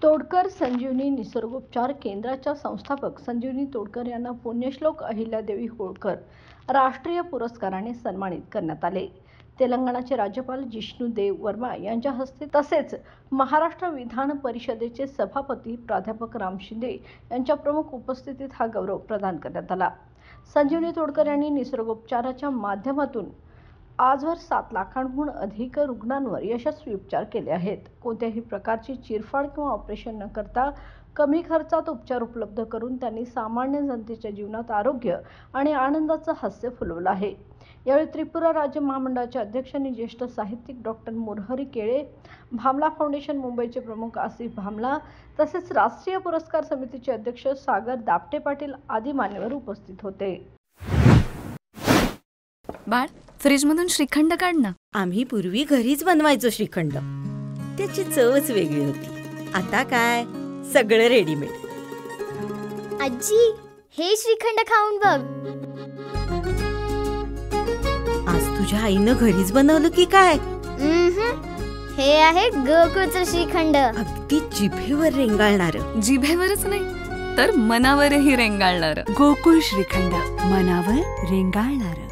तोडकर संजीवनी निसर्गोपचार केंद्राच्या संस्थापक संजीवनी तोडकर यांना पुण्यश्लोक अहिल्यादेवी होळकर राष्ट्रीय पुरस्काराने सन्मानित करण्यात आले। तेलंगणाचे राज्यपाल जिष्णू देव वर्मा यांच्या हस्ते तसेच महाराष्ट्र विधान परिषदेचे सभापती प्राध्यापक राम शिंदे यांच्या प्रमुख उपस्थितीत हा गौरव प्रदान करण्यात आला। संजीवनी तोडकर यांनी निसर्गोपचाराच्या माध्यमातून आजवर 7 लाखांहून अधिक रुग्णांवर यशस्वी उपचार केले आहेत। कोणत्याही प्रकारची चिरफाड किंवा ऑपरेशन न करता कमी खर्चात उपचार उपलब्ध करून त्यांनी सामान्य जनतेच्या जीवनात आरोग्य आणि आनंदाचं हास्य फुलवलं आहे। यावेळी त्रिपुरा राज्य महामंडळाचे अध्यक्ष आणि ज्येष्ठ साहित्यिक डॉक्टर मुरहरी केळे, भामला फाउंडेशन मुंबईचे प्रमुख आसिफ भामला तसेच राष्ट्रीय पुरस्कार समितीचे अध्यक्ष सागर दापटे पाटील आदी मान्यवर उपस्थित होते। बाळ, फ्रीजमधून श्रीखंड काढ ना। आम्ही पूर्वी घरीच बनवायचो श्रीखंड, त्याची चवच वेगळी होती। आता काय सगळं रेडीमेड। आजी, हे श्रीखंड खाऊन बघ। आज तुझ्या आईनं घरीच बनवलं की काय? हे आहे गोकुळचं श्रीखंड। अगदी जिभेवर रेंगाळणारं। जिभेवरच नाही तर मनावरही रेंगाळणारं। गोकुळ श्रीखंड, मनावर रेंगाळणारं।